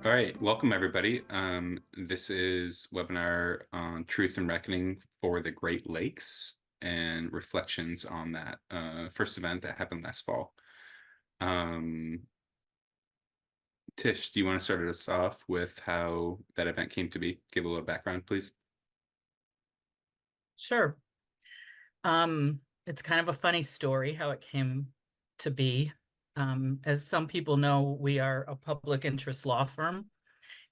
All right, welcome everybody. This is webinar on Truth and Reckoning for the Great Lakes and reflections on that first event that happened last fall. Tish, do you want to start us off with how that event came to be? Give a little background, please. Sure. It's kind of a funny story how it came to be. As some people know, we are a public interest law firm,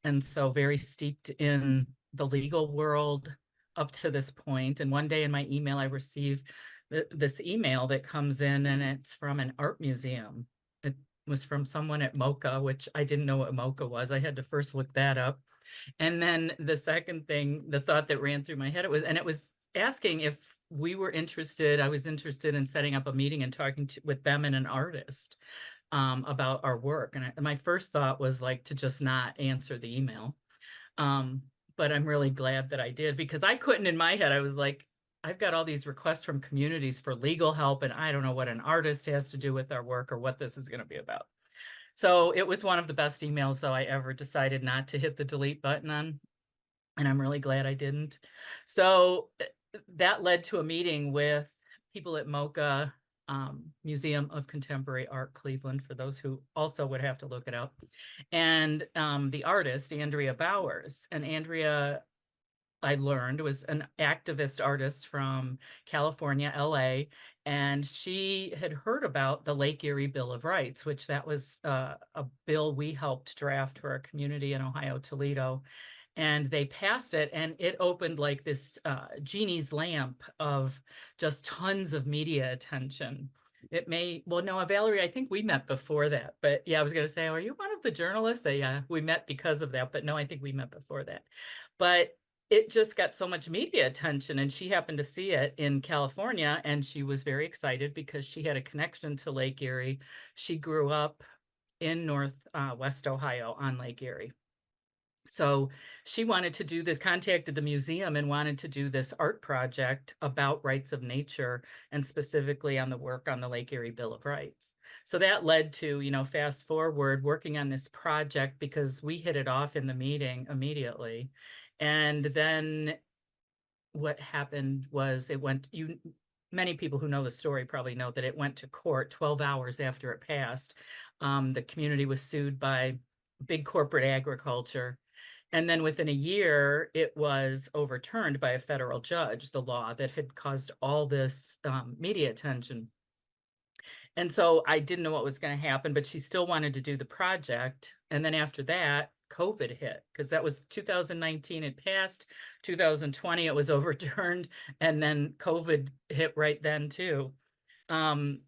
and so very steeped in the legal world up to this point. And one day in my email, I received this email that comes in, and it's from an art museum. It was from someone at MoCA, which I didn't know what MoCA was. I had to first look that up. And then the second thing, the thought that ran through my head, it was asking if we were interested. I was interested in setting up a meeting and talking with them and an artist about our work. And my first thought was like to just not answer the email. But I'm really glad that I did, because I couldn't in my head. I was like, I've got all these requests from communities for legal help, and I don't know what an artist has to do with our work or what this is going to be about. So it was one of the best emails, though, I ever decided not to hit the delete button on, and I'm really glad I didn't. So that led to a meeting with people at MoCA, Museum of Contemporary Art Cleveland, for those who also would have to look it up, and the artist, Andrea Bowers. And Andrea, I learned, was an activist artist from California, LA, and she had heard about the Lake Erie Bill of Rights, which that was a bill we helped draft for our community in Ohio, Toledo. And they passed it, and it opened like this genie's lamp of just tons of media attention. Well, no, Valerie, I think we met before that, but yeah, I was going to say, are you one of the journalists? Yeah, we met because of that, but no, I think we met before that. But it just got so much media attention, and she happened to see it in California, and she was very excited because she had a connection to Lake Erie. She grew up in Northwest Ohio on Lake Erie. So she wanted to do this, contacted the museum and wanted to do this art project about rights of nature, and specifically on the work on the Lake Erie Bill of Rights. So that led to, fast forward, working on this project because we hit it off in the meeting immediately. And then what happened was many people who know the story probably know that it went to court 12 hours after it passed. The community was sued by big corporate agriculture. And then within a year, it was overturned by a federal judge, the law that had caused all this media attention. And so I didn't know what was going to happen, but she still wanted to do the project. And then after that, COVID hit, because that was 2019, it passed. 2020, it was overturned. And then COVID hit right then too. And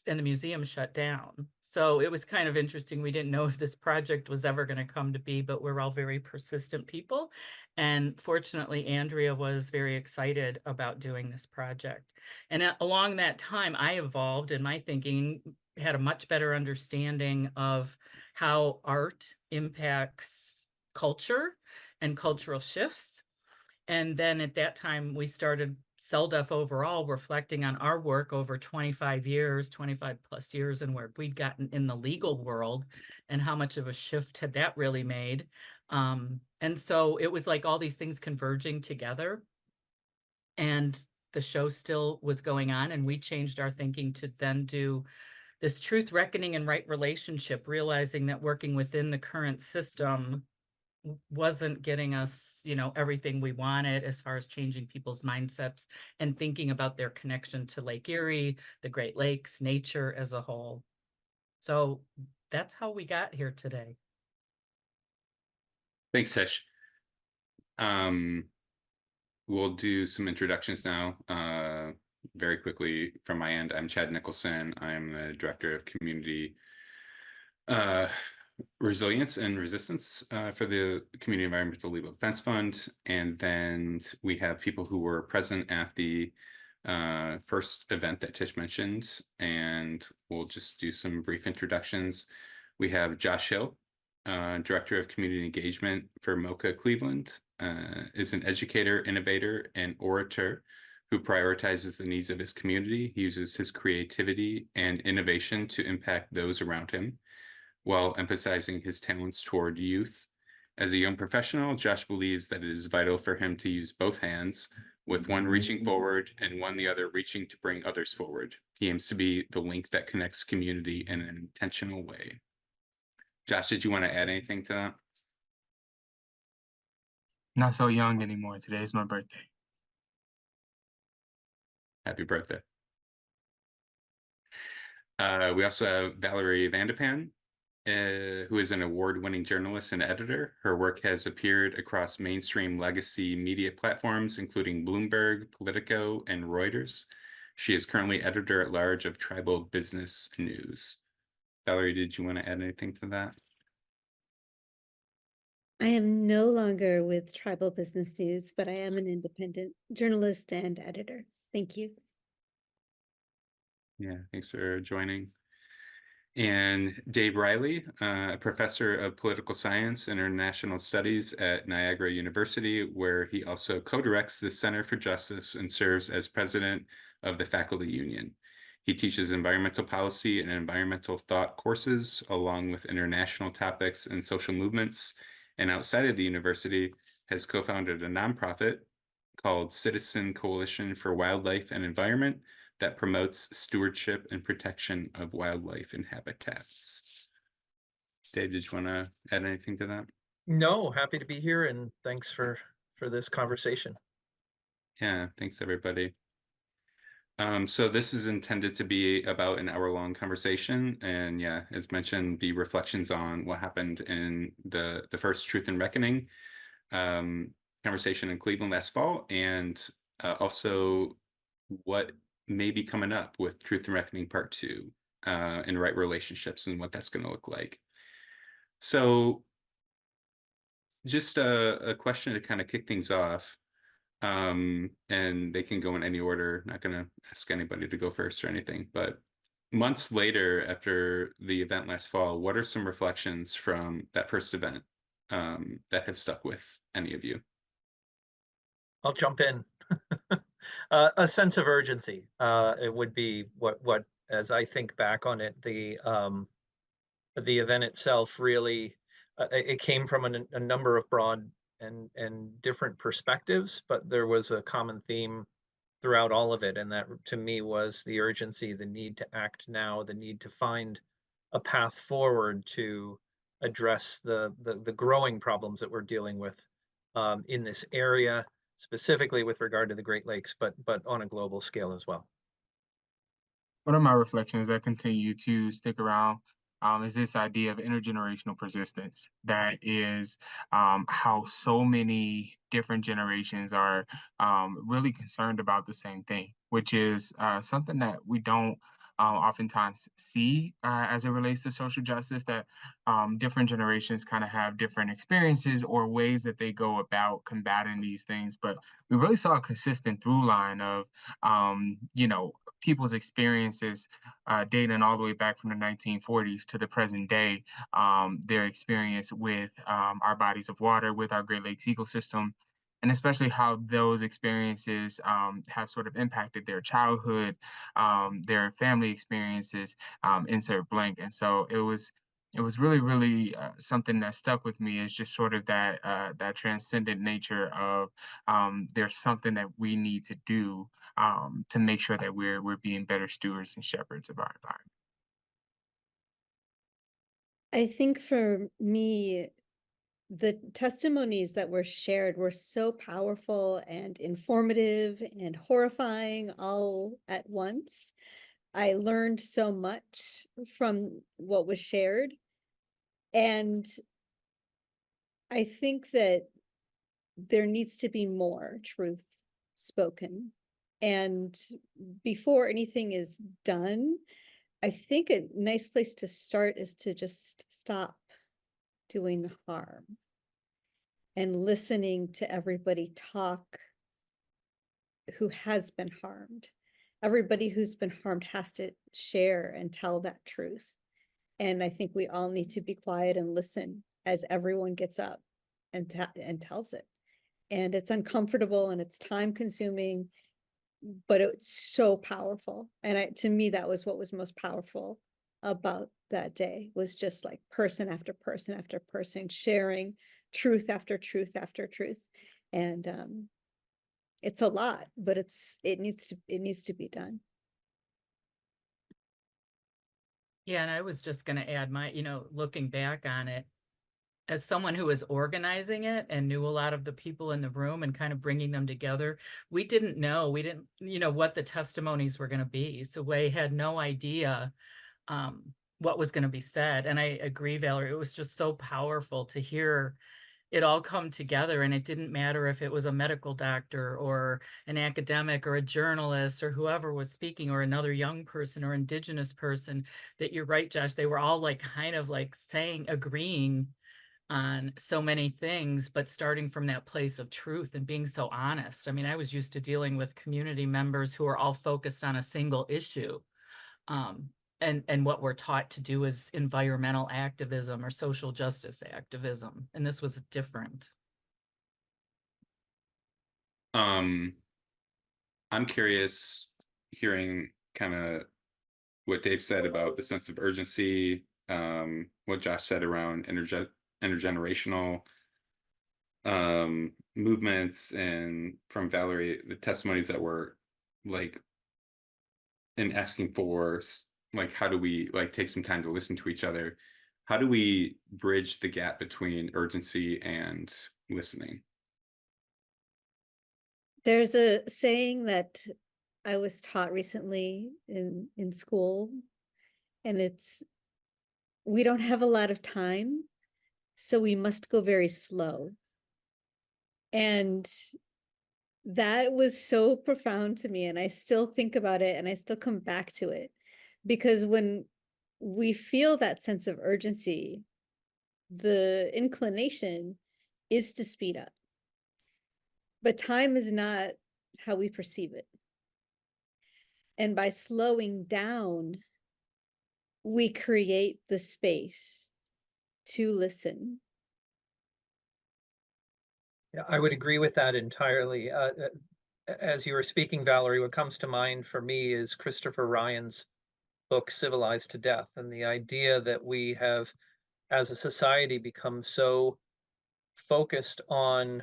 the museum shut down. So it was kind of interesting. We didn't know if this project was ever going to come to be, but we're all very persistent people. And fortunately, Andrea was very excited about doing this project. And along that time, I evolved in my thinking, had a much better understanding of how art impacts culture and cultural shifts. And then at that time, we started CELDF overall, reflecting on our work over 25 plus years, and where we'd gotten in the legal world and how much of a shift had that really made. And so it was like all these things converging together, and the show still was going on, and we changed our thinking to then do this truth, reckoning, and right relationship, realizing that working within the current system wasn't getting us, everything we wanted as far as changing people's mindsets and thinking about their connection to Lake Erie, the Great Lakes, nature as a whole. So that's how we got here today. Thanks, Tish. We'll do some introductions now. very quickly from my end, I'm Chad Nicholson. I'm the Director of Community uh, Resilience and Resistance for the Community Environmental Legal Defense Fund. And then we have people who were present at the first event that Tish mentioned, and we'll just do some brief introductions. We have Josh Hill, Director of Community Engagement for MoCA Cleveland, is an educator, innovator, and orator who prioritizes the needs of his community. He uses his creativity and innovation to impact those around him while emphasizing his talents toward youth. As a young professional, Josh believes that it is vital for him to use both hands, with one reaching forward and one the other reaching to bring others forward. He aims to be the link that connects community in an intentional way. Josh, did you want to add anything to that? Not so young anymore. Today's my birthday. Happy birthday. We also have Valerie Vandepan, who is an award-winning journalist and editor. Her work has appeared across mainstream legacy media platforms, including Bloomberg, Politico, and Reuters. She is currently editor-at-large of Tribal Business News. Valerie, did you want to add anything to that? I am no longer with Tribal Business News, but I am an independent journalist and editor. Thank you. Yeah, thanks for joining. And Dave Riley, a professor of political science and international studies at Niagara University, where he also co-directs the Center for Justice and serves as president of the faculty union. He teaches environmental policy and environmental thought courses, along with international topics and social movements, and outside of the university, has co-founded a nonprofit called Citizen Coalition for Wildlife and Environment that promotes stewardship and protection of wildlife and habitats. Dave, did you want to add anything to that? No, happy to be here, and thanks for this conversation. Yeah, thanks everybody. So this is intended to be about an hour-long conversation, and yeah, as mentioned, be reflections on what happened in the first Truth and Reckoning conversation in Cleveland last fall, and also what may be coming up with Truth and Reckoning Part 2 in right relationships and what that's going to look like. So just a question to kind of kick things off, and they can go in any order. Not going to ask anybody to go first or anything, but months later after the event last fall, what are some reflections from that first event that have stuck with any of you? I'll jump in. A sense of urgency. It would be what as I think back on it, the event itself really it came from a number of broad and different perspectives, but there was a common theme throughout all of it, and that to me was the urgency, the need to act now, the need to find a path forward to address the growing problems that we're dealing with in this area, specifically with regard to the Great Lakes, but on a global scale as well. One of my reflections that continue to stick around is this idea of intergenerational persistence. That is how so many different generations are really concerned about the same thing, which is something that we don't oftentimes see as it relates to social justice, that different generations kind of have different experiences or ways that they go about combating these things. But we really saw a consistent through line of, people's experiences dating all the way back from the 1940s to the present day, their experience with our bodies of water, with our Great Lakes ecosystem, and especially how those experiences have sort of impacted their childhood, their family experiences, insert blank. And so it was really, really something that stuck with me, is just sort of that transcendent nature of there's something that we need to do to make sure that we're being better stewards and shepherds of our environment. I think for me, the testimonies that were shared were so powerful and informative and horrifying all at once. I learned so much from what was shared. And I think that there needs to be more truth spoken. And before anything is done, I think a nice place to start is to just stop doing the harm and listening to everybody talk who has been harmed. Everybody who's been harmed has to share and tell that truth. And I think we all need to be quiet and listen as everyone gets up and tells it. And it's uncomfortable and it's time consuming, but it's so powerful. And to me, that was what was most powerful about that day, was just like person after person after person sharing truth after truth after truth. And it's a lot, but it needs to be done. Yeah, and I was just going to add my, looking back on it, as someone who was organizing it and knew a lot of the people in the room and kind of bringing them together, we didn't, what the testimonies were going to be. So we had no idea what was going to be said. And I agree, Valerie, it was just so powerful to hear it all come together. And it didn't matter if it was a medical doctor or an academic or a journalist or whoever was speaking, or another young person or indigenous person, that you're right, Josh, they were all like kind of like agreeing on so many things, but starting from that place of truth and being so honest. I mean, I was used to dealing with community members who are all focused on a single issue. And what we're taught to do is environmental activism or social justice activism. And this was different. I'm curious, hearing kind of what Dave said about the sense of urgency, what Josh said around intergenerational movements, and from Valerie, the testimonies that were like in asking for, like, how do we like take some time to listen to each other? How do we bridge the gap between urgency and listening? There's a saying that I was taught recently in school, and it's, we don't have a lot of time, so we must go very slow. And that was so profound to me, and I still think about it and I still come back to it, because when we feel that sense of urgency, the inclination is to speed up. But time is not how we perceive it. And by slowing down, we create the space to listen. Yeah, I would agree with that entirely. As you were speaking, Valerie, what comes to mind for me is Christopher Ryan's book, Civilized to Death, and the idea that we have, as a society, become so focused on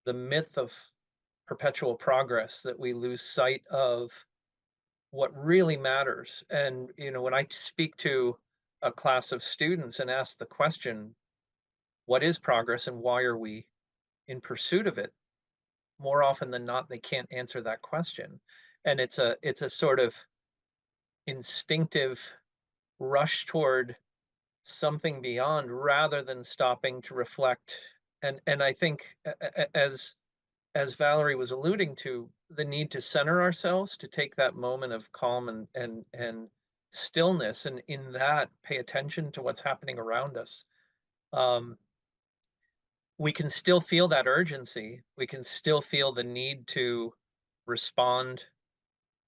the myth of perpetual progress that we lose sight of what really matters. And, when I speak to a class of students and ask the question, what is progress and why are we in pursuit of it? More often than not, they can't answer that question. And it's a sort of instinctive rush toward something beyond, rather than stopping to reflect. And I think, as Valerie was alluding to, the need to center ourselves, to take that moment of calm and stillness, and in that pay attention to what's happening around us. We can still feel that urgency. We can still feel the need to respond,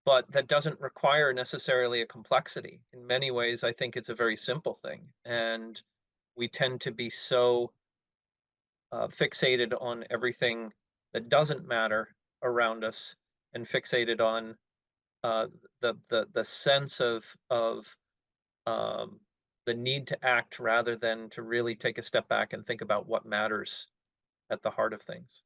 but that doesn't require necessarily a complexity. In many ways, I think it's a very simple thing. And we tend to be so fixated on everything that doesn't matter around us, and fixated on the sense of the need to act, rather than to really take a step back and think about what matters at the heart of things.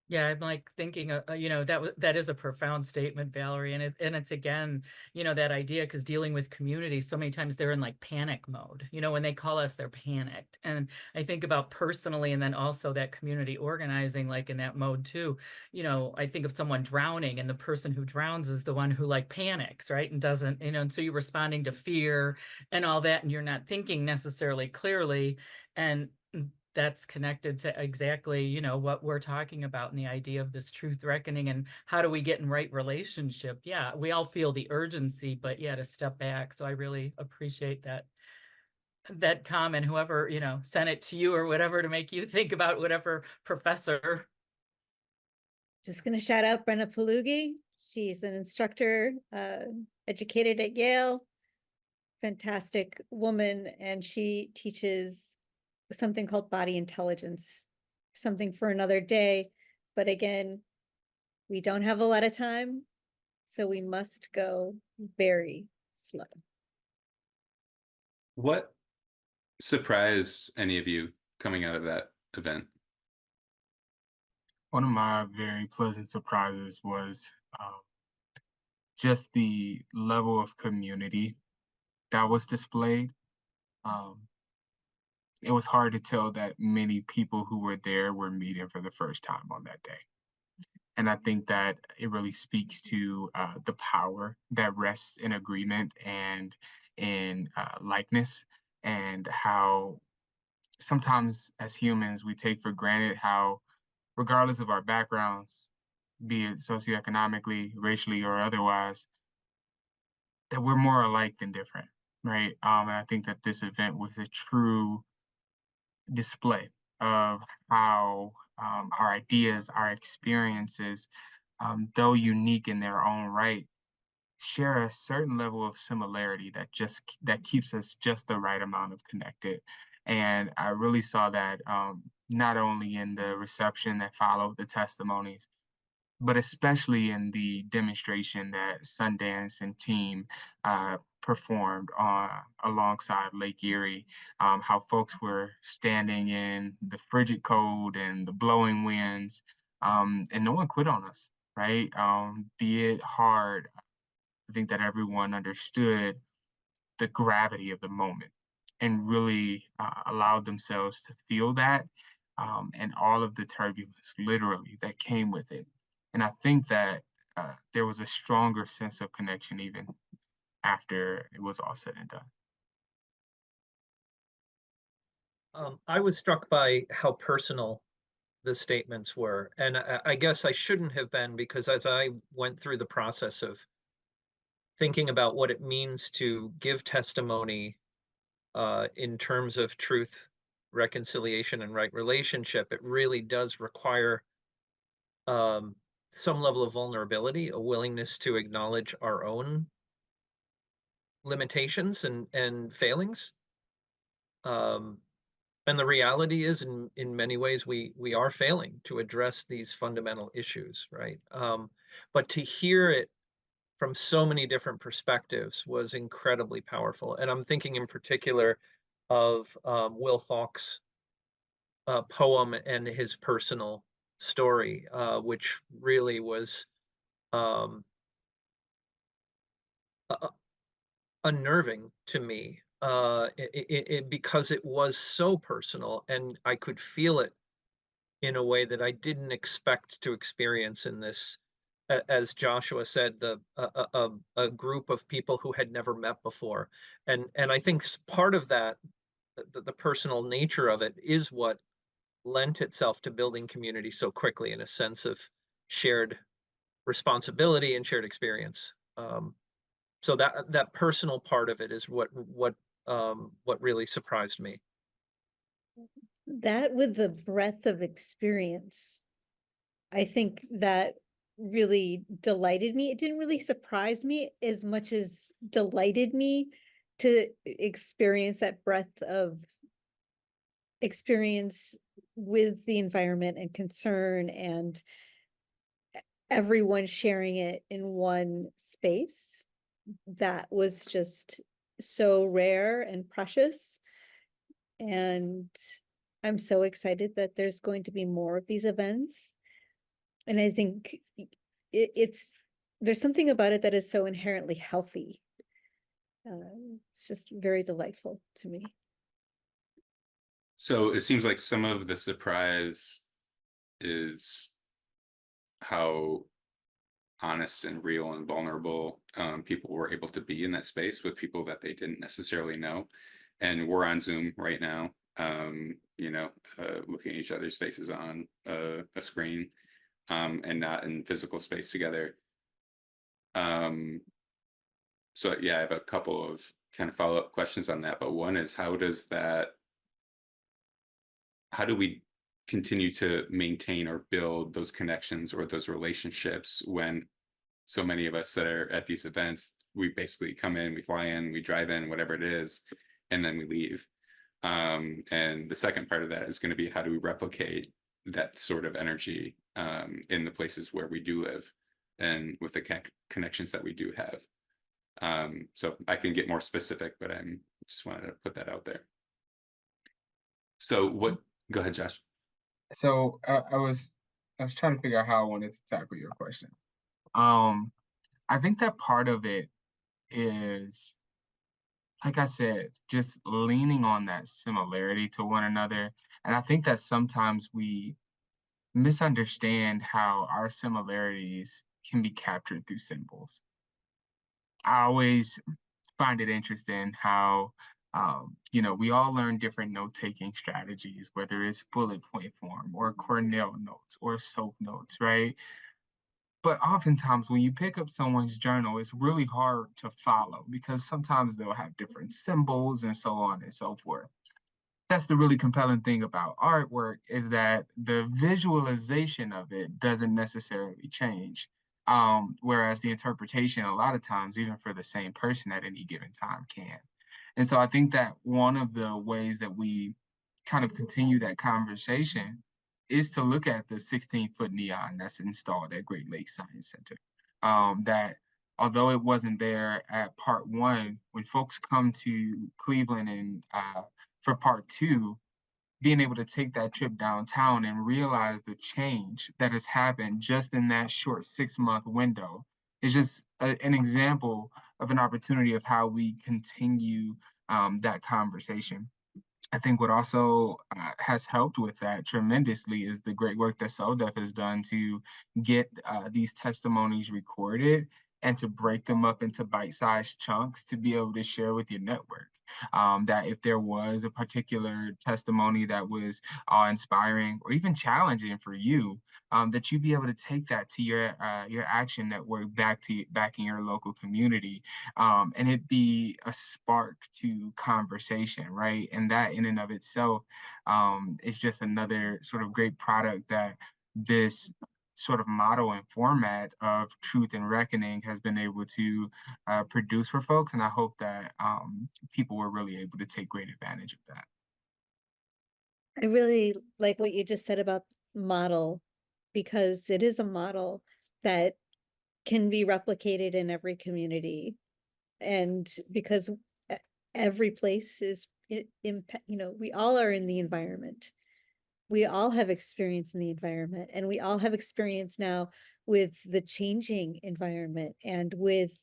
Yeah, I'm like thinking, that is a profound statement, Valerie, and it's again, that idea, because dealing with communities, so many times they're in like panic mode. When they call us, they're panicked, and I think about personally, and then also that community organizing, like in that mode too. I think of someone drowning, and the person who drowns is the one who like panics, right, and doesn't, and so you're responding to fear and all that, and you're not thinking necessarily clearly, and that's connected to exactly, you know, what we're talking about and the idea of this truth reckoning and how do we get in right relationship. Yeah, we all feel the urgency, but yeah, to step back. So I really appreciate that comment, whoever, you know, sent it to you or whatever to make you think about whatever professor. Just going to shout out Brenna Palugi. She's an instructor, educated at Yale, fantastic woman, and she teaches something called body intelligence, something for another day. But again, we don't have a lot of time, so we must go very slow. What surprised any of you coming out of that event? One of my very pleasant surprises was just the level of community that was displayed. Um, it was hard to tell that many people who were there were meeting for the first time on that day. And I think that it really speaks to the power that rests in agreement and in likeness, and how sometimes as humans we take for granted how, regardless of our backgrounds, be it socioeconomically, racially, or otherwise, that we're more alike than different, right? And I think that this event was a true display of how our ideas, our experiences, though unique in their own right, share a certain level of similarity that keeps us just the right amount of connected. And I really saw that not only in the reception that followed the testimonies, but especially in the demonstration that Sundance and team performed alongside Lake Erie, how folks were standing in the frigid cold and the blowing winds, and no one quit on us, right? Be it hard, I think that everyone understood the gravity of the moment and really allowed themselves to feel that, and all of the turbulence literally that came with it. And I think that there was a stronger sense of connection even after it was all said and done. I was struck by how personal the statements were, and I guess I shouldn't have been, because as I went through the process of thinking about what it means to give testimony in terms of truth, reconciliation, and right relationship, it really does require um, some level of vulnerability, a willingness to acknowledge our own limitations and failings. Um, and the reality is, in many ways, we are failing to address these fundamental issues, right? But to hear it from so many different perspectives was incredibly powerful. And I'm thinking in particular of Will Falk's poem and his personal story, which really was um, unnerving to me, because it was so personal and I could feel it in a way that I didn't expect to experience in this. As Joshua said, a group of people who had never met before, and I think part of that, the personal nature of it, is what lent itself to building community so quickly, in a sense of shared responsibility and shared experience. So that personal part of it is what really surprised me. That with the breadth of experience, I think that really delighted me. It didn't really surprise me as much as delighted me to experience that breadth of experience with the environment and concern, and everyone sharing it in one space. That was just so rare and precious. And I'm so excited that there's going to be more of these events. And I think there's something about it that is so inherently healthy. It's just very delightful to me. So it seems like some of the surprise is how honest and real and vulnerable people were able to be in that space with people that they didn't necessarily know. And we're on Zoom right now, looking at each other's faces on a screen, and not in physical space together. So yeah, I have a couple of kind of follow-up questions on that, but one is how do we continue to maintain or build those connections or those relationships when so many of us that are at these events, we basically come in, we fly in, we drive in, whatever it is, and then we leave. And the second part of that is going to be how do we replicate that sort of energy in the places where we do live and with the connections that we do have. So I can get more specific, but I'm just wanted to put that out there. So go ahead, Josh. So I was trying to figure out how I wanted to tackle your question. I think that part of it is, like I said, just leaning on that similarity to one another. And I think that sometimes we misunderstand how our similarities can be captured through symbols. I always find it interesting how, we all learn different note-taking strategies, whether it's bullet point form or Cornell notes or SOAP notes, right? But oftentimes when you pick up someone's journal, it's really hard to follow because sometimes they'll have different symbols and so on and so forth. That's the really compelling thing about artwork is that the visualization of it doesn't necessarily change. Whereas the interpretation, a lot of times, even for the same person at any given time, can. And so I think that one of the ways that we kind of continue that conversation is to look at the 16-foot neon that's installed at Great Lakes Science Center. That although it wasn't there at part one, when folks come to Cleveland and for part two, being able to take that trip downtown and realize the change that has happened just in that short 6-month window is just an example of an opportunity of how we continue that conversation. I think what also has helped with that tremendously is the great work that CELDF has done to get these testimonies recorded and to break them up into bite-sized chunks to be able to share with your network. That if there was a particular testimony that was inspiring or even challenging for you, that you'd be able to take that to your action network back in your local community, and it be a spark to conversation, right? And that in and of itself is just another sort of great product that this sort of model and format of truth and reckoning has been able to produce for folks. And I hope that people were really able to take great advantage of that. I really like what you just said about model, because it is a model that can be replicated in every community. And because every place is, we all are in the environment. We all have experience in the environment, and we all have experience now with the changing environment and with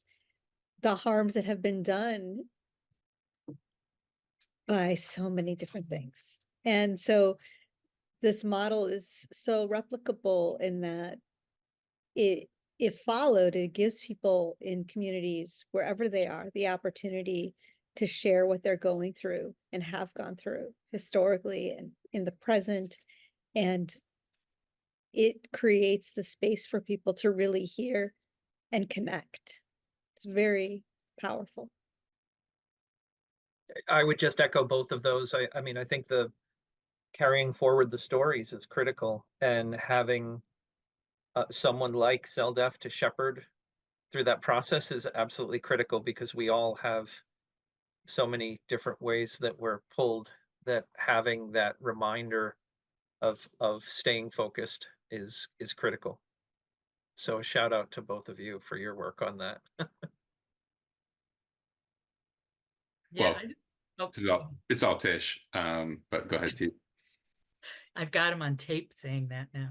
the harms that have been done by so many different things. And so this model is so replicable in that if followed, it gives people in communities wherever they are the opportunity to share what they're going through and have gone through historically and in the present. And it creates the space for people to really hear and connect. It's very powerful. I would just echo both of those. I mean, I think the carrying forward the stories is critical, and having someone like CELDF to shepherd through that process is absolutely critical, because we all have so many different ways that we're pulled, that having that reminder of staying focused is critical. So a shout out to both of you for your work on that. Yeah. Well, it's all Tish, but go ahead, T. I've got him on tape saying that now.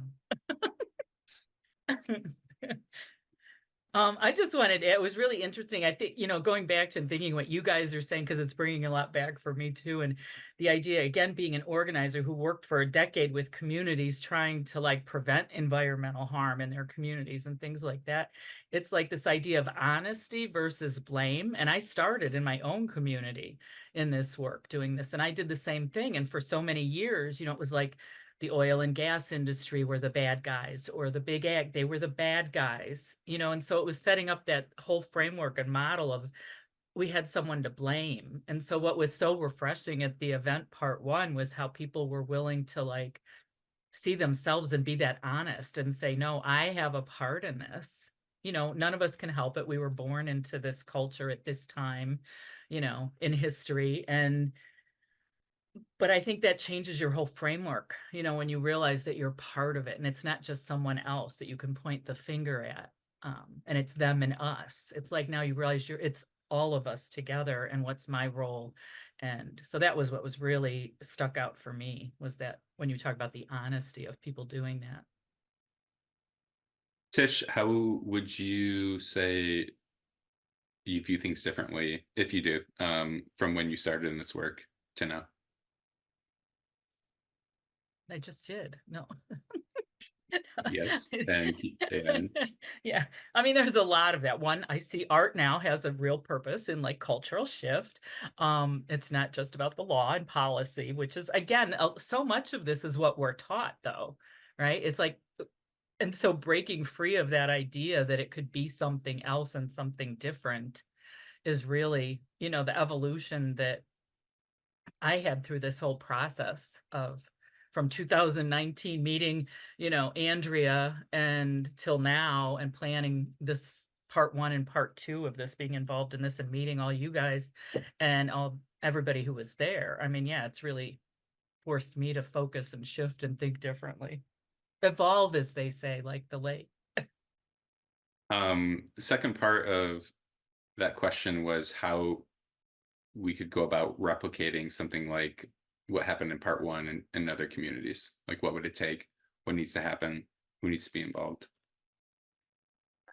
I just wanted, it was really interesting. I think, going back to thinking what you guys are saying, because it's bringing a lot back for me too. And the idea, again, being an organizer who worked for a decade with communities trying to like prevent environmental harm in their communities and things like that. It's like this idea of honesty versus blame. And I started in my own community in this work doing this. And I did the same thing. And for so many years, it was like, the oil and gas industry were the bad guys, or the big ag, they were the bad guys, and so it was setting up that whole framework and model of we had someone to blame. And so what was so refreshing at the event part one was how people were willing to like see themselves and be that honest and say, no, I have a part in this. None of us can help it. We were born into this culture at this time, in history. But I think that changes your whole framework, when you realize that you're part of it and it's not just someone else that you can point the finger at. And it's them and us. It's like now you realize it's all of us together and what's my role. And so that was what was really stuck out for me, was that when you talk about the honesty of people doing that. Tish, how would you say you view things differently, if you do, from when you started in this work to now? I just did. No. Yes, and Yeah. I mean, there's a lot of that. One, I see art now has a real purpose in like cultural shift. It's not just about the law and policy, which is again, so much of this is what we're taught though, right? It's like, and so breaking free of that idea that it could be something else and something different is really, the evolution that I had through this whole process of from 2019 meeting, Andrea and till now and planning this part one and part two of this, being involved in this and meeting all you guys and everybody who was there. I mean, yeah, it's really forced me to focus and shift and think differently. Evolve, as they say, like the lake. the second part of that question was how we could go about replicating something like what happened in part one in other communities. Like, what would it take? What needs to happen? Who needs to be involved?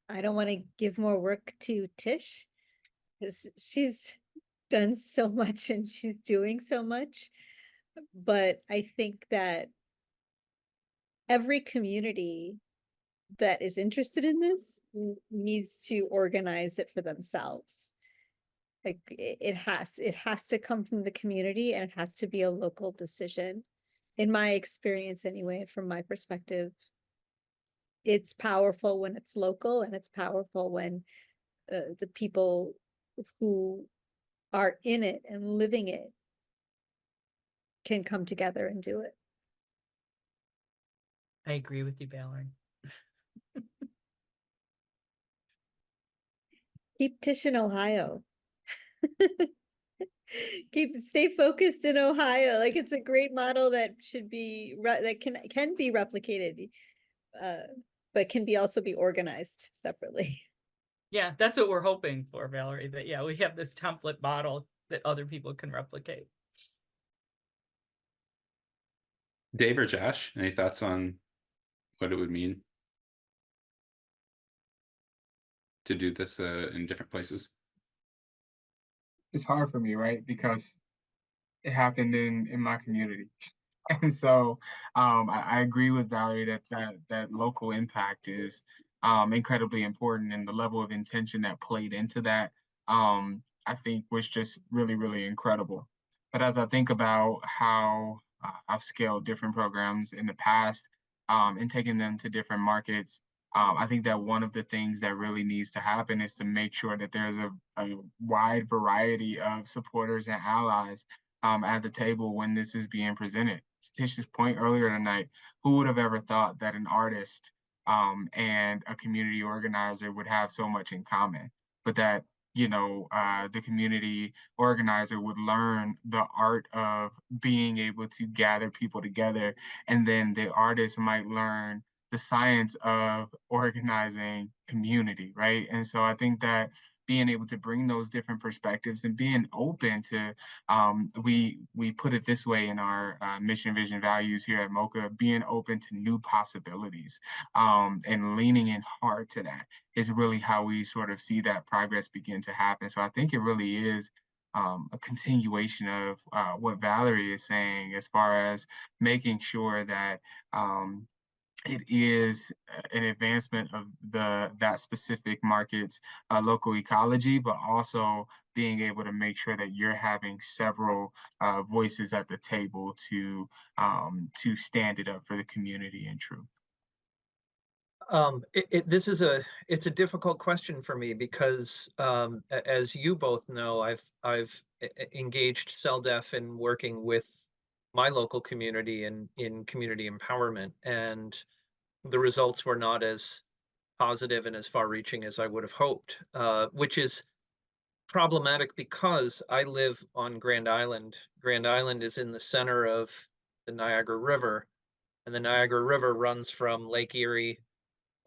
I don't want to give more work to Tish because she's done so much and she's doing so much. But I think that every community that is interested in this needs to organize it for themselves. Like it has to come from the community and it has to be a local decision. In my experience anyway, from my perspective, it's powerful when it's local and it's powerful when the people who are in it and living it can come together and do it. I agree with you, Valerie. Keep Tish in Ohio. Stay focused in Ohio. Like it's a great model that should be that can be replicated, but can be also be organized separately. Yeah, that's what we're hoping for, Valerie, that yeah, we have this template model that other people can replicate. Dave or Josh, any thoughts on what it would mean to do this in different places? It's hard for me, right? Because it happened in my community. And so I agree with Valerie that local impact is incredibly important, and the level of intention that played into that I think was just really, really incredible. But as I think about how I've scaled different programs in the past and taken them to different markets, I think that one of the things that really needs to happen is to make sure that there's a wide variety of supporters and allies at the table when this is being presented. Tish's point earlier tonight, who would have ever thought that an artist and a community organizer would have so much in common, but that the community organizer would learn the art of being able to gather people together, and then the artist might learn the science of organizing community, right? And so I think that being able to bring those different perspectives and being open to, we put it this way in our mission, vision, values here at MOCA, being open to new possibilities, and leaning in hard to that is really how we sort of see that progress begin to happen. So I think it really is a continuation of what Valerie is saying, as far as making sure that it is an advancement of that specific market's local ecology, but also being able to make sure that you're having several voices at the table to stand it up for the community in truth. This is it's a difficult question for me because, as you both know, I've engaged CELDF in working with my local community in community empowerment, and the results were not as positive and as far-reaching as I would have hoped, which is problematic because I live on Grand Island. Grand Island is in the center of the Niagara River, and the Niagara River runs from Lake Erie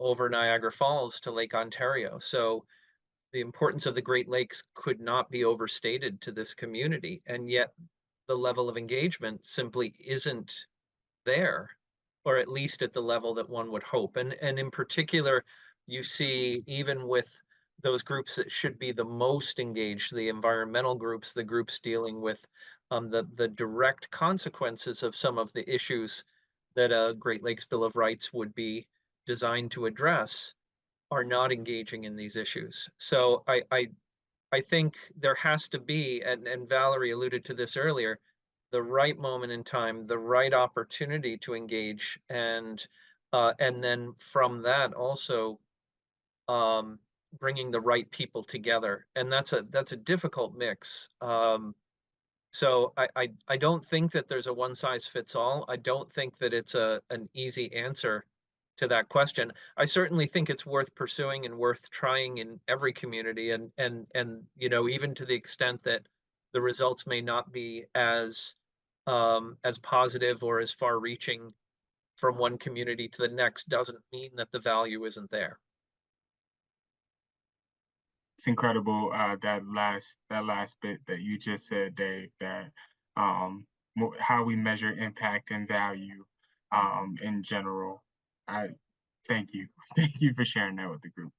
over Niagara Falls to Lake Ontario. So the importance of the Great Lakes could not be overstated to this community, and yet the level of engagement simply isn't there, or at least at the level that one would hope. And in particular, you see even with those groups that should be the most engaged, the environmental groups, the groups dealing with the direct consequences of some of the issues that a Great Lakes Bill of Rights would be designed to address, are not engaging in these issues. So I think there has to be, and Valerie alluded to this earlier, the right moment in time, the right opportunity to engage, and then from that also bringing the right people together, and that's a difficult mix. So I don't think that there's a one size fits all. I don't think that it's an easy answer to that question. I certainly think it's worth pursuing and worth trying in every community, and you know, even to the extent that the results may not be as positive or as far reaching from one community to the next, doesn't mean that the value isn't there. It's incredible, that last bit that you just said, Dave, that how we measure impact and value in general. I thank you. Thank you for sharing that with the group.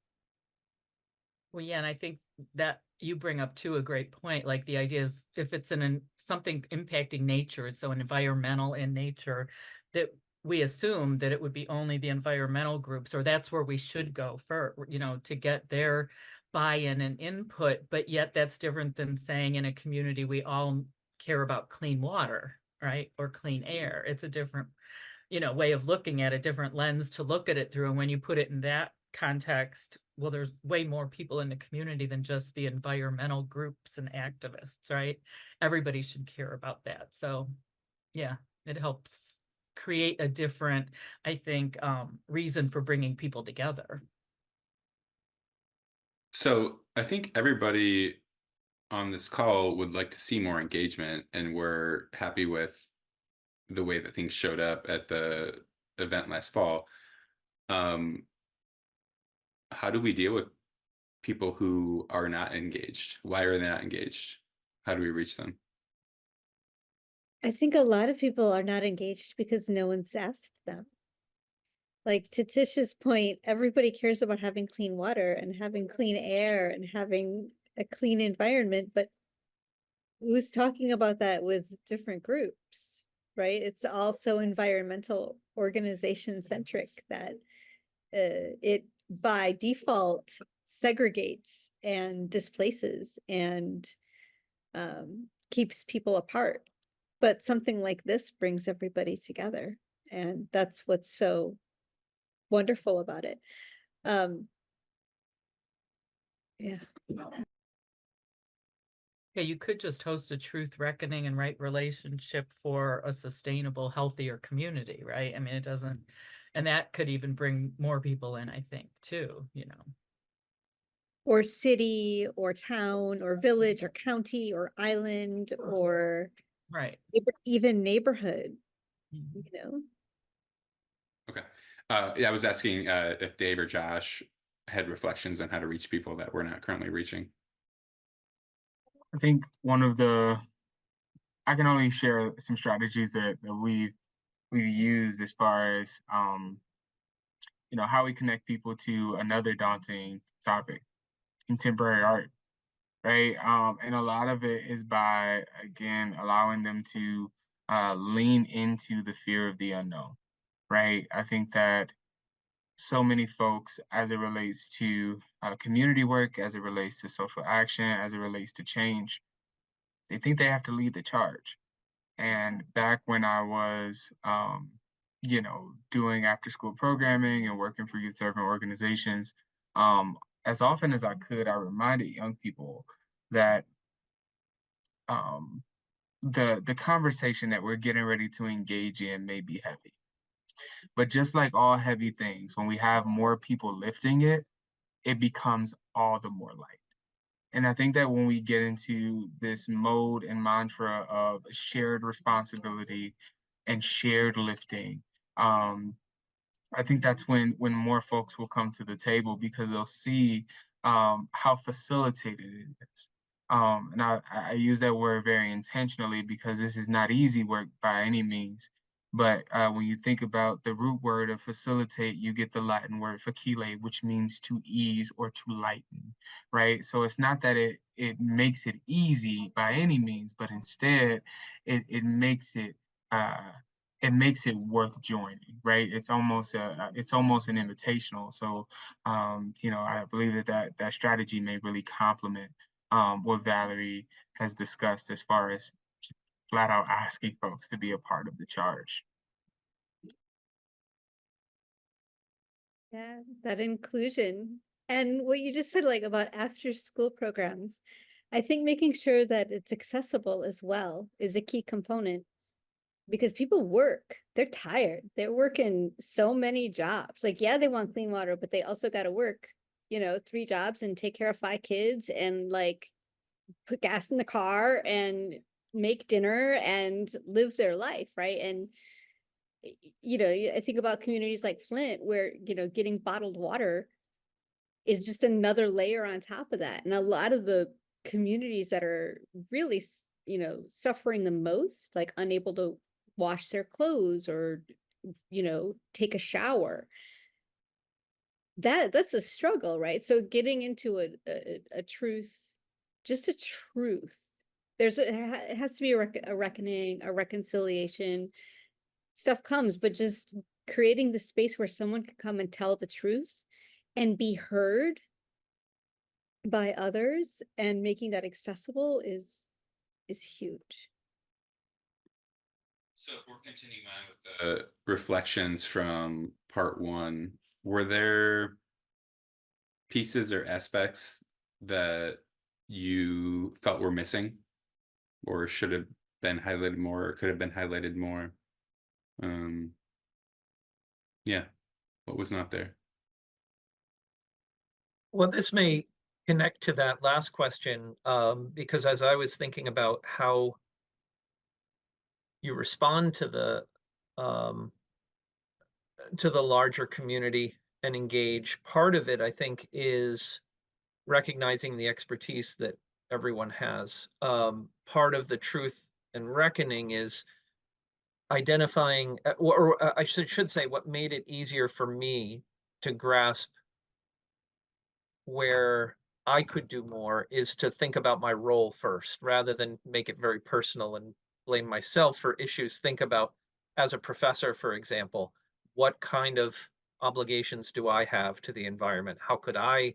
Well, yeah, and I think that you bring up too a great point. Like the idea is if it's something impacting nature, so an environmental in nature, that we assume that it would be only the environmental groups, or that's where we should go for, you know, to get their buy-in and input. But yet that's different than saying in a community we all care about clean water, right? Or clean air. It's a different, you know, way of looking at a different lens to look at it through. And when you put it in that context, well, there's way more people in the community than just the environmental groups and activists, right? Everybody should care about that. So yeah, it helps create a different, I think, reason for bringing people together. So I think everybody on this call would like to see more engagement, and we're happy with the way that things showed up at the event last fall. How do we deal with people who are not engaged? Why are they not engaged? How do we reach them? I think a lot of people are not engaged because no one's asked them. Like to Tish's point, everybody cares about having clean water and having clean air and having a clean environment, but who's talking about that with different groups, right? It's also environmental organization centric that it by default segregates and displaces and keeps people apart. But something like this brings everybody together, and that's what's so wonderful about it. Yeah. Yeah, you could just host a truth reckoning and right relationship for a sustainable, healthier community, right? I mean, it doesn't, and that could even bring more people in, I think, too, you know. Or city or town or village or county or island or Right. even neighborhood, Mhm. you know. Okay. Yeah, I was asking if Dave or Josh had reflections on how to reach people that we're not currently reaching. I think I can only share some strategies that we've used as far as how we connect people to another daunting topic, contemporary art, right? And a lot of it is by, again, allowing them to lean into the fear of the unknown, right? I think that so many folks, as it relates to community work, as it relates to social action, as it relates to change, they think they have to lead the charge. And back when I was, doing after school programming and working for youth serving organizations, as often as I could, I reminded young people that um, the conversation that we're getting ready to engage in may be heavy. But just like all heavy things, when we have more people lifting it, it becomes all the more light. And I think that when we get into this mode and mantra of shared responsibility and shared lifting, um, I think that's when more folks will come to the table because they'll see how facilitated it is. And I use that word very intentionally because this is not easy work by any means. But when you think about the root word of facilitate, you get the Latin word facile, which means to ease or to lighten, right? So it's not that it makes it easy by any means, but instead it makes uh, it makes it worth joining, right? It's almost an invitational. So I believe that strategy may really complement what Valerie has discussed as far as flat out asking folks to be a part of the charge. Yeah, that inclusion. And what you just said, like about after school programs, I think making sure that it's accessible as well is a key component because people work, they're tired, they're working so many jobs. Like, yeah, they want clean water, but they also got to work, 3 jobs and take care of 5 kids and like put gas in the car and make dinner and live their life, right? And I think about communities like Flint where, getting bottled water is just another layer on top of that. And a lot of the communities that are really, suffering the most, like unable to wash their clothes or, take a shower. That's a struggle, right? So getting into a truth, just a truth. It has to be a reckoning, a reconciliation. Stuff comes, but just creating the space where someone can come and tell the truth and be heard by others and making that accessible is huge. So if we're continuing on with the reflections from part one, were there pieces or aspects that you felt were missing or should have been highlighted more or could have been highlighted more? Um, yeah, what was not there? Well, this may connect to that last question, because as I was thinking about how you respond um, to the larger community and engage, part of it, I think, is recognizing the expertise that everyone has. Part of the truth and reckoning is identifying, or I should say, what made it easier for me to grasp where I could do more is to think about my role first, rather than make it very personal and blame myself for issues. Think about, as a professor, for example, what kind of obligations do I have to the environment? How could I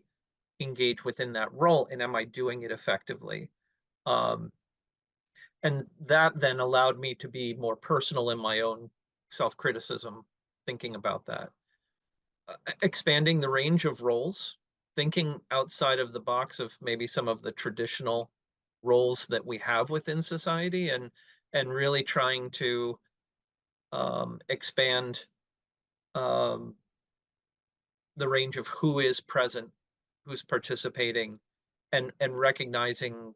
engage within that role, and am I doing it effectively? Um, and that then allowed me to be more personal in my own self-criticism, thinking about that. Expanding the range of roles, thinking outside of the box of maybe some of the traditional roles that we have within society, and really trying to expand um, the range of who is present, who's participating, and recognizing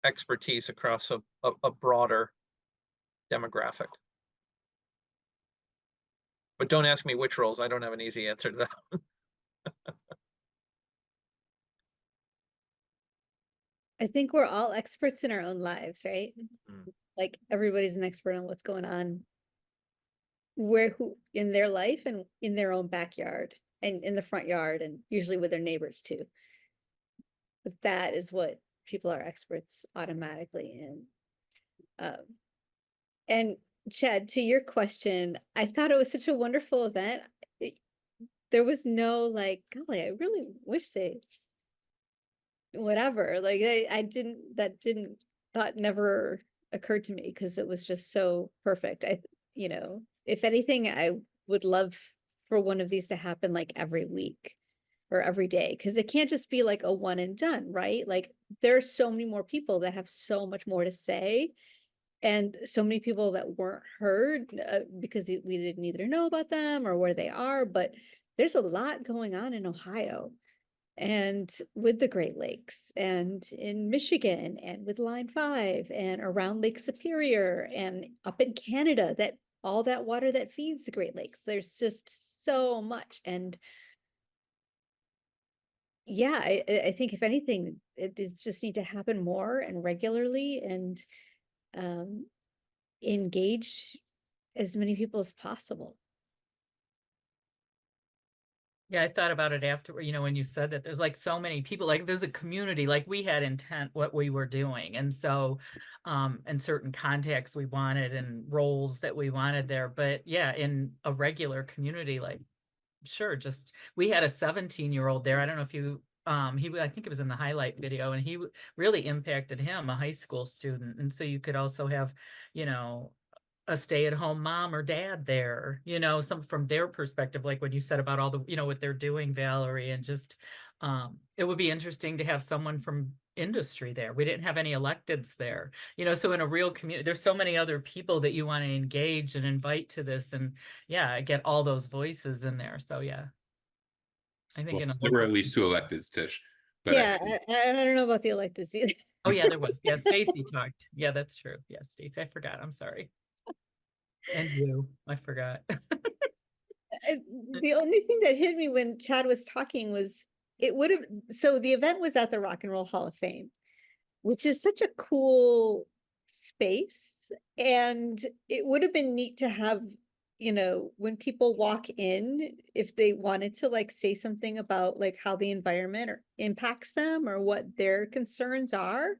expertise across a broader demographic. But don't ask me which roles. I don't have an easy answer to that. I think we're all experts in our own lives, right? Mm. Like everybody's an expert on what's going on where who in their life and in their own backyard and in the front yard and usually with their neighbors too. But that is what people are experts automatically in. Um, and Chad, to your question, I thought it was such a wonderful event. There was no like, golly, I really wish they whatever. Like I didn't that didn't thought never occurred to me because it was just so perfect. If anything, I would love for one of these to happen like every week or every day because it can't just be like a one and done, right? Like there's so many more people that have so much more to say and so many people that weren't heard because we didn't either know about them or where they are, but there's a lot going on in Ohio and with the Great Lakes and in Michigan and with Line 5 and around Lake Superior and up in Canada, that all that water that feeds the Great Lakes. There's just so much. And yeah, I think if anything, it is just need to happen more and regularly and um, engage as many people as possible. Yeah, I thought about it after, when you said that there's like so many people, like there's a community, like we had intent what we were doing. And so, and certain contacts we wanted and roles that we wanted there. But yeah, in a regular community, like, sure, just, we had a 17-year-old there. I don't know if you, I think it was in the highlight video and really impacted him, a high school student. And so you could also have, you know, a stay-at-home mom or dad there, some from their perspective, like what you said about all the, what they're doing, Valerie, and just, it would be interesting to have someone from industry there. We didn't have any electeds there, so in a real community, there's so many other people that you want to engage and invite to this and yeah, get all those voices in there. So yeah, I think Well, in a there were local, at least two electeds, Tish, but Yeah, I don't know about the electeds either. oh yeah, there was, yeah, Stacy talked. Yeah, that's true. Yeah, Stacy, I forgot. I'm sorry. And you, I forgot. The only thing that hit me when Chad was talking was it would have, so the event was at the Rock and Roll Hall of Fame, which is such a cool space. And it would have been neat to have, when people walk in, if they wanted to like say something about like how the environment impacts them or what their concerns are,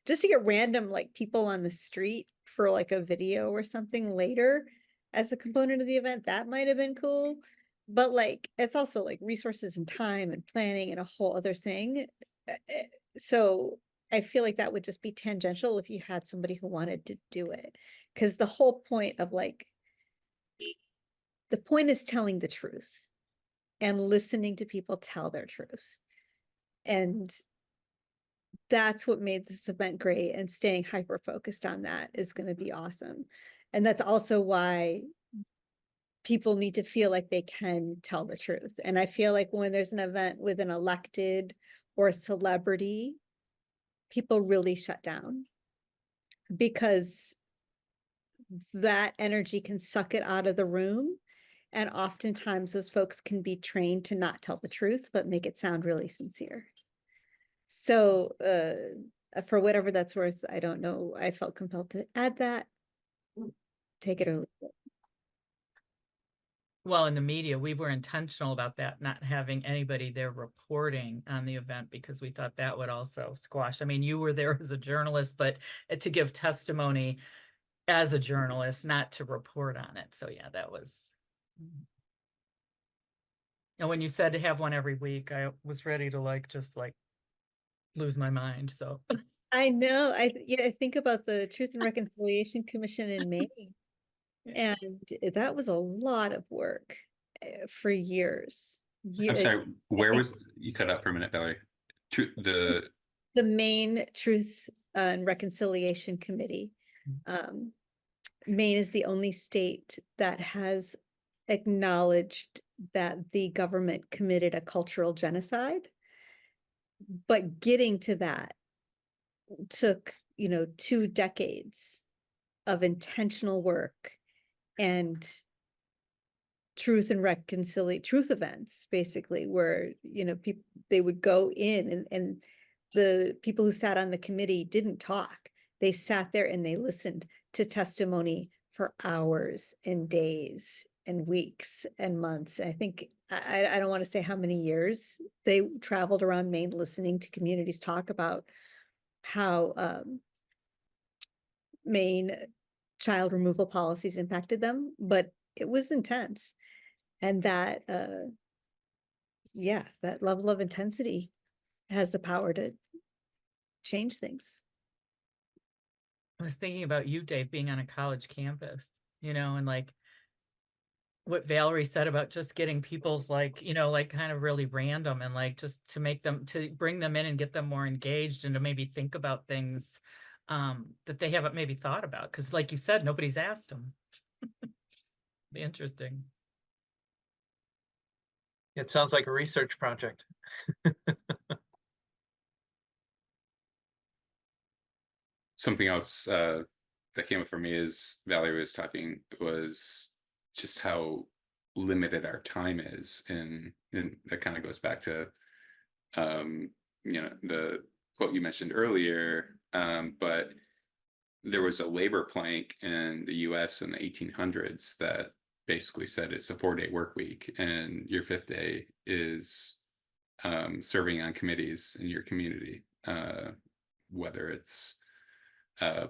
just to get random like people on the street for like a video or something later as a component of the event, that might have been cool. But like, it's also like resources and time and planning and a whole other thing. So I feel like that would just be tangential if you had somebody who wanted to do it. Because the whole point of like, the point is telling the truth and listening to people tell their truth. And that's what made this event great. And staying hyper focused on that is going to be awesome. And that's also why people need to feel like they can tell the truth. And I feel like when there's an event with an elected or a celebrity, people really shut down because that energy can suck it out of the room. And oftentimes those folks can be trained to not tell the truth, but make it sound really sincere. So for whatever that's worth, I don't know. I felt compelled to add that. Take it or leave it. Well, in the media, we were intentional about that, not having anybody there reporting on the event because we thought that would also squash. I mean, you were there as a journalist, but to give testimony as a journalist, not to report on it. So yeah, that was. And when you said to have one every week, I was ready to just lose my mind. So I know. I think about the Truth and Reconciliation Commission in Maine, yeah. and that was a lot of work for years. I'm sorry, I where think was you cut out for a minute, Valerie? The the Maine Truth and Reconciliation Committee. Maine is the only state that has acknowledged that the government committed a cultural genocide. But getting to that took, 2 decades of intentional work and truth and reconciliation, truth events, basically, where, people, they would go in and the people who sat on the committee didn't talk. They sat there and they listened to testimony for hours and days and weeks and months. I think I don't want to say how many years they traveled around Maine listening to communities talk about how Maine child removal policies impacted them, but it was intense. And that yeah, that level of intensity has the power to change things. I was thinking about you, Dave, being on a college campus, and like what Valerie said about just getting people's like, like kind of really random and like just to bring them in and get them more engaged and to maybe think about things that they haven't maybe thought about. Cause like you said, nobody's asked them. Be interesting. It sounds like a research project. Something else that came up for me is Valerie was talking was just how limited our time is, and that kind of goes back to the quote you mentioned earlier. But there was a labor plank in the U.S. in the 1800s that basically said it's a 4-day work week, and your 5th day is serving on committees in your community, whether it's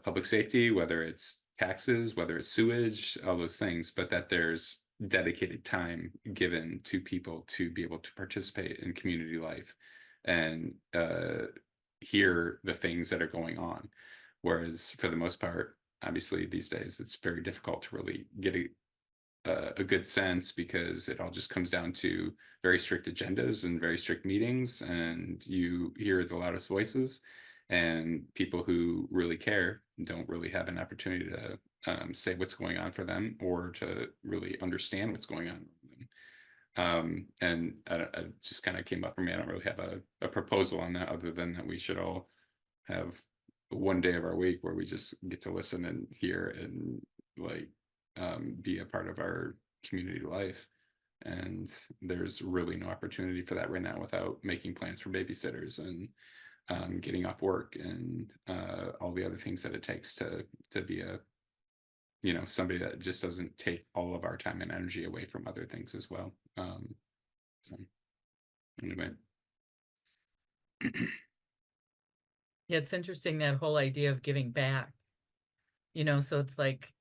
public safety, whether it's taxes, whether it's sewage, all those things, but that there's dedicated time given to people to be able to participate in community life and hear the things that are going on. Whereas for the most part, obviously these days, it's very difficult to really get a good sense because it all just comes down to very strict agendas and very strict meetings, and you hear the loudest voices, and people who really care don't really have an opportunity to say what's going on for them or to really understand what's going on. And I just kind of came up for me. I don't really have a proposal on that other than that we should all have 1 day of our week where we just get to listen and hear and like be a part of our community life. And there's really no opportunity for that right now without making plans for babysitters and getting off work and all the other things that it takes to be a somebody that just doesn't take all of our time and energy away from other things as well. So anyway. Yeah, it's interesting that whole idea of giving back, so it's like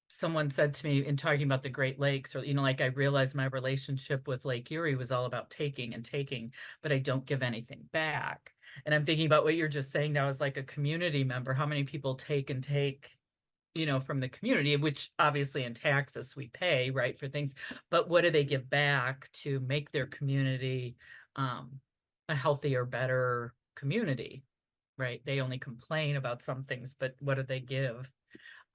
someone said to me in talking about the Great Lakes, or, like I realized my relationship with Lake Erie was all about taking and taking, but I don't give anything back. And I'm thinking about what you're just saying now as like a community member, how many people take and take, from the community, which obviously in taxes we pay, right, for things, but what do they give back to make their community a healthier, better community, right? They only complain about some things, but what do they give?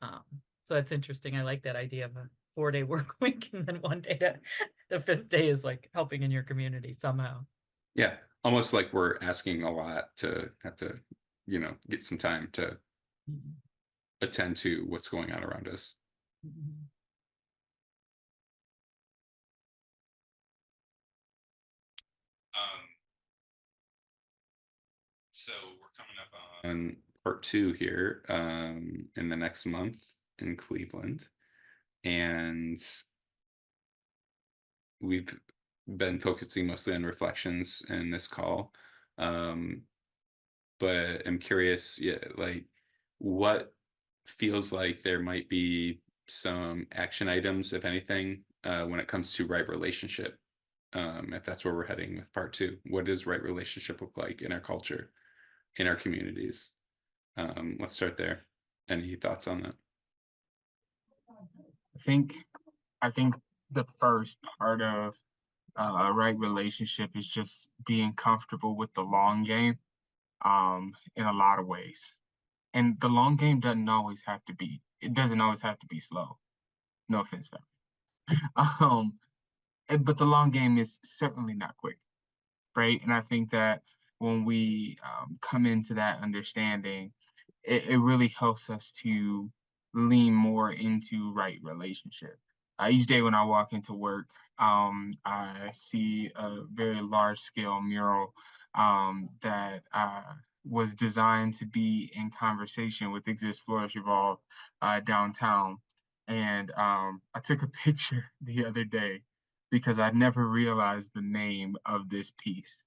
So that's interesting. I like that idea of a 4-day work week and then 1 day the 5th day is like helping in your community somehow. Yeah, almost like we're asking a lot to have to, get some time to Mhm. attend to what's going on around us. Mhm. Um, so we're coming up on part 2 here in the next month in Cleveland, and we've been focusing mostly on reflections in this call. Um, but I'm curious, yeah, like what feels like there might be some action items, if anything, when it comes to right relationship. If that's where we're heading with part 2, what does right relationship look like in our culture, in our communities? Let's start there. Any thoughts on that? I think I think the first part of a right relationship is just being comfortable with the long game in a lot of ways. And the long game doesn't always have to be slow. No offense, fam. Um, but the long game is certainly not quick, right? And I think that when we come into that understanding, it really helps us to lean more into right relationship. Each day when I walk into work, I see a very large scale mural that was designed to be in conversation with Exist, Flourish, Evolve downtown. And I took a picture the other day because I'd never realized the name of this piece.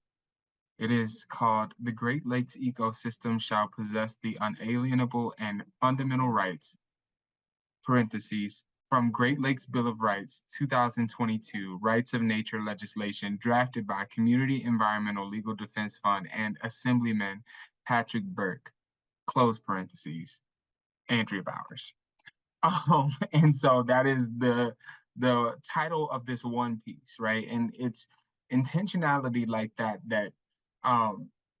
It is called "The Great Lakes Ecosystem Shall Possess the Unalienable and Fundamental Rights," parentheses, from Great Lakes Bill of Rights, 2022, Rights of Nature legislation drafted by Community Environmental Legal Defense Fund and Assemblyman Patrick Burke, close parentheses, Andrea Bowers. And so that is the title of this one piece, right? And it's intentionality like that, that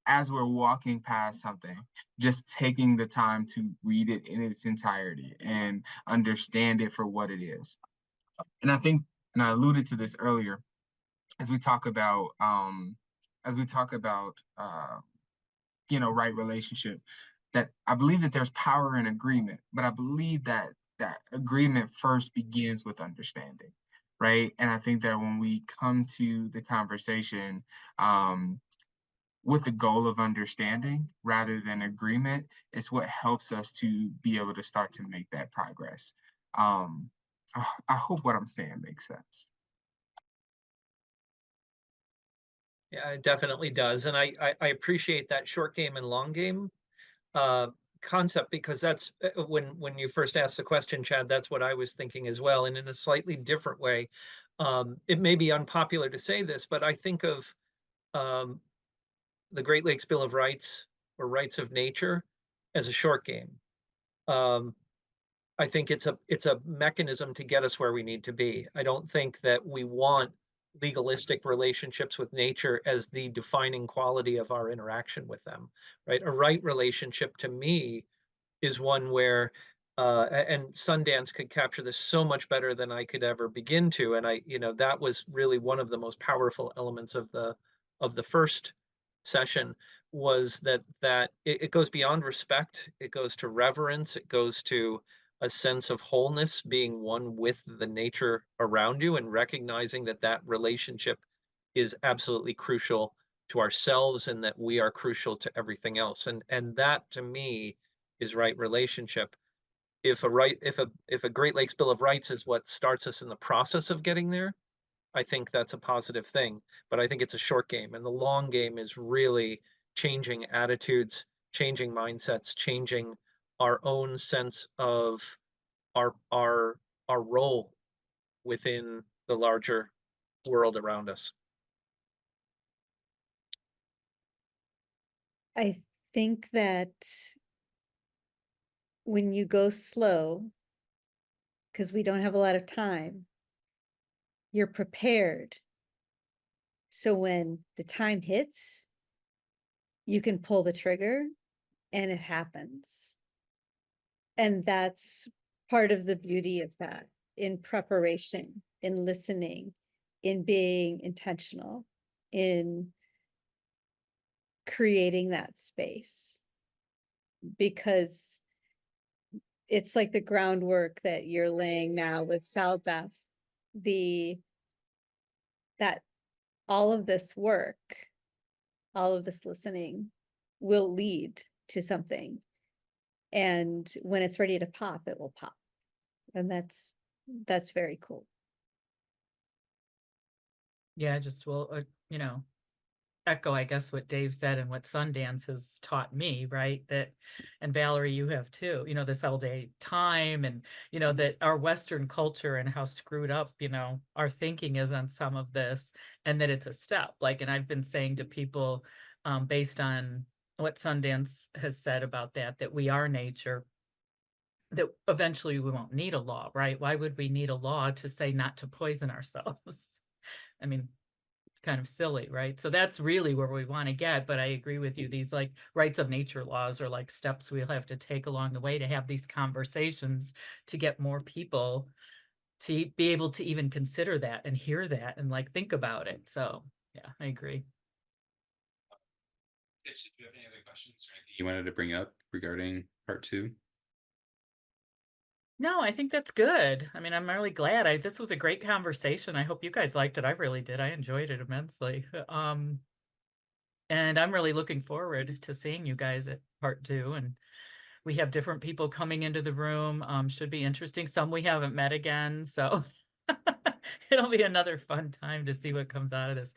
as we're walking past something, just taking the time to read it in its entirety and understand it for what it is. And I think, and I alluded to this earlier, as we talk about right relationship, that I believe that there's power in agreement, but I believe that that agreement first begins with understanding, right? And I think that when we come to the conversation with the goal of understanding rather than agreement, is what helps us to be able to start to make that progress. I hope what I'm saying makes sense. Yeah, it definitely does. And I appreciate that short game and long game concept, because that's when you first asked the question, Chad, that's what I was thinking as well. And in a slightly different way, it may be unpopular to say this, but I think of the Great Lakes Bill of Rights or Rights of Nature as a short game. I think it's a mechanism to get us where we need to be. I don't think that we want legalistic relationships with nature as the defining quality of our interaction with them, right? A right relationship to me is one where and Sundance could capture this so much better than I could ever begin to. And that was really one of the most powerful elements of the first session, was that it goes beyond respect, it goes to reverence, it goes to a sense of wholeness, being one with the nature around you, and recognizing that that relationship is absolutely crucial to ourselves, and that we are crucial to everything else. And that, to me, is right relationship. If a Great Lakes Bill of Rights is what starts us in the process of getting there, I think that's a positive thing. But I think it's a short game, and the long game is really changing attitudes, changing mindsets, changing our own sense of our role within the larger world around us. I think that when you go slow, because we don't have a lot of time, you're prepared. So when the time hits, you can pull the trigger and it happens. And that's part of the beauty of that, in preparation, in listening, in being intentional, in creating that space. Because it's like the groundwork that you're laying now with CELDF, that all of this work, all of this listening will lead to something. And when it's ready to pop, it will pop. And that's very cool. Yeah, just will, echo, I guess, what Dave said and what Sundance has taught me, right? That, and Valerie, you have too, this all day time, and, that our Western culture and how screwed up, our thinking is on some of this, and that it's a step. Like, and I've been saying to people, based on what Sundance has said about that we are nature, that eventually we won't need a law, right? Why would we need a law to say not to poison ourselves? I mean, it's kind of silly, right? So that's really where we want to get. But I agree with you. These like rights of nature laws are like steps we'll have to take along the way to have these conversations, to get more people to be able to even consider that and hear that and like think about it. So yeah, I agree. Did you have any other questions or anything you wanted to bring up regarding part 2? No, I think that's good. I mean, I'm really glad. This was a great conversation. I hope you guys liked it. I really did. I enjoyed it immensely. And I'm really looking forward to seeing you guys at part 2. And we have different people coming into the room. Should be interesting. Some we haven't met again, so it'll be another fun time to see what comes out of this.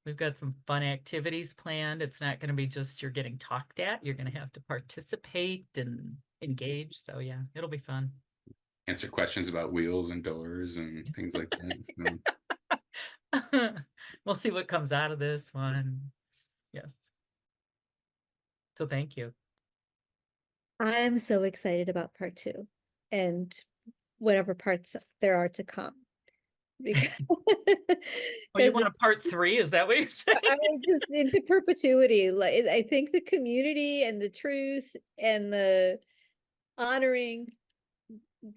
We've got some fun activities planned. It's not going to be just you're getting talked at. You're going to have to participate and engage. So yeah, it'll be fun. Answer questions about wheels and doors and things like that. So. We'll see what comes out of this one. Yes. So thank you. I'm so excited about part 2 and whatever parts there are to come. Because Oh, you want a part 3? Is that what you're saying? I'm just into perpetuity. Like, I think the community and the truth and the honoring,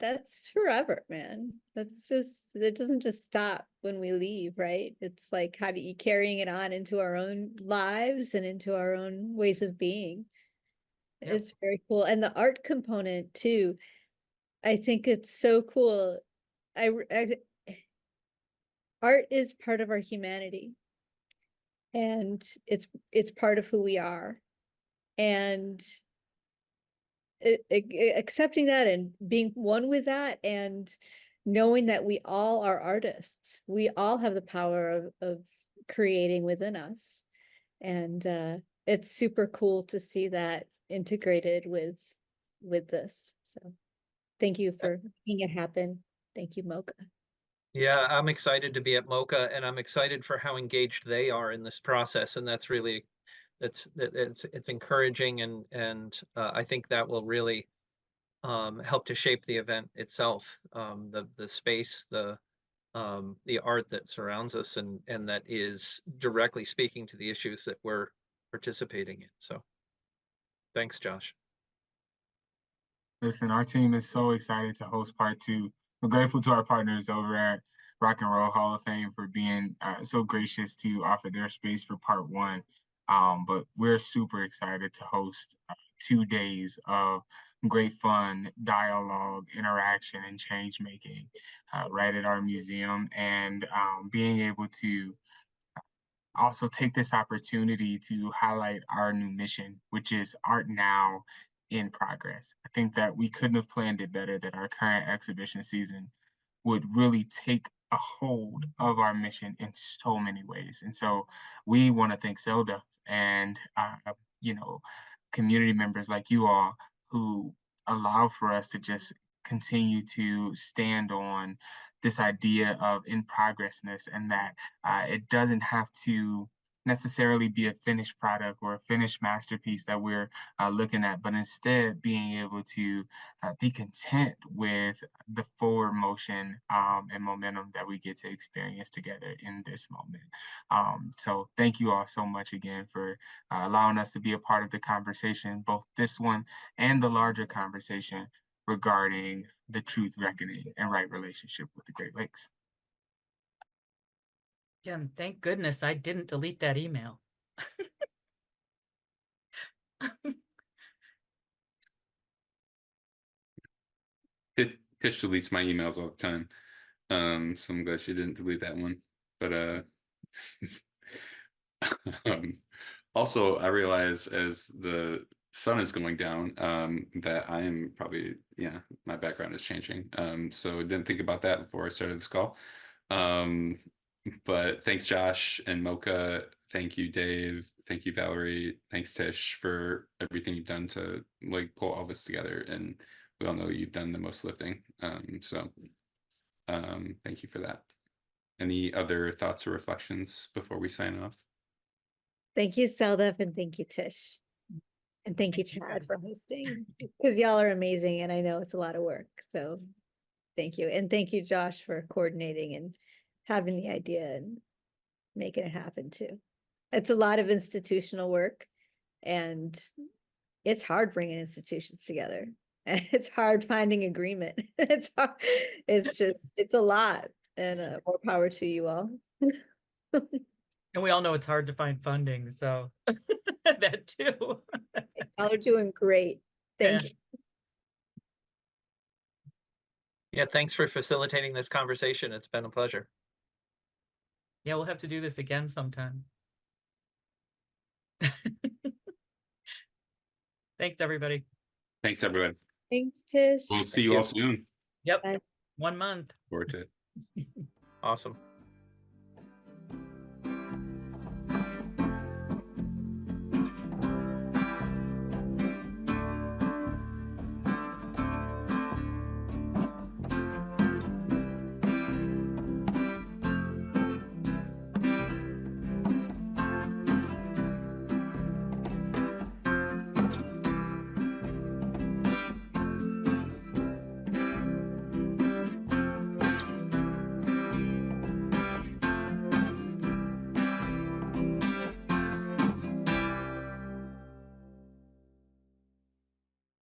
that's forever, man. That's just, it doesn't just stop when we leave, right? It's like, how do you carrying it on into our own lives and into our own ways of being? Yep. It's very cool. And the art component too. I think it's so cool. Art is part of our humanity, and it's part of who we are. And accepting that and being one with that, and knowing that we all are artists. We all have the power of creating within us. And it's super cool to see that integrated with this. So thank you for making it happen. Thank you, Mocha. Yeah, I'm excited to be at MoCA, and I'm excited for how engaged they are in this process, and that's really it's encouraging, and I think that will really help to shape the event itself, the space, the art that surrounds us, and that is directly speaking to the issues that we're participating in. So, thanks, Josh. Listen, our team is so excited to host part 2. We're grateful to our partners over at Rock and Roll Hall of Fame for being so gracious to offer their space for part 1. But we're super excited to host 2 days of great fun, dialogue, interaction, and change making right at our museum, and being able to also take this opportunity to highlight our new mission, which is Art Now in Progress. I think that we couldn't have planned it better, that our current exhibition season would really take a hold of our mission in so many ways. And so we want to thank CELDF and, you know, community members like you all who allow for us to just continue to stand on this idea of in progressness, and that it doesn't have to necessarily be a finished product or a finished masterpiece that we're looking at, but instead being able to be content with the forward motion and momentum that we get to experience together in this moment. So thank you all so much again for allowing us to be a part of the conversation, both this one and the larger conversation regarding the truth, reckoning, and right relationship with the Great Lakes. Jim, thank goodness I didn't delete that email. Tish deletes my emails all the time. So I'm glad she didn't delete that one. But also I realize as the sun is going down, that I am probably, yeah, my background is changing. So I didn't think about that before I started this call. But thanks, Josh and Mocha. Thank you, Dave. Thank you, Valerie. Thanks, Tish, for everything you've done to like pull all this together. And we all know you've done the most lifting. So thank you for that. Any other thoughts or reflections before we sign off? Thank you, CELDF, and thank you, Tish. And thank you, Thank you, Chad, guys. for hosting, because y'all are amazing, and I know it's a lot of work. So thank you. And thank you, Josh, for coordinating and having the idea and making it happen too. It's a lot of institutional work, and it's hard bringing institutions together. And it's hard finding agreement. It's hard. It's just, it's a lot. And more power to you all. And we all know it's hard to find funding, so that too. Y'all are doing great. Thank Yeah. you. Yeah, thanks for facilitating this conversation. It's been a pleasure. Yeah, we'll have to do this again sometime. Thanks, everybody. Thanks, everyone. Thanks, Tish. We'll see Thank you all you. soon. Yep, Bye. 1 month. Forward to it. Awesome.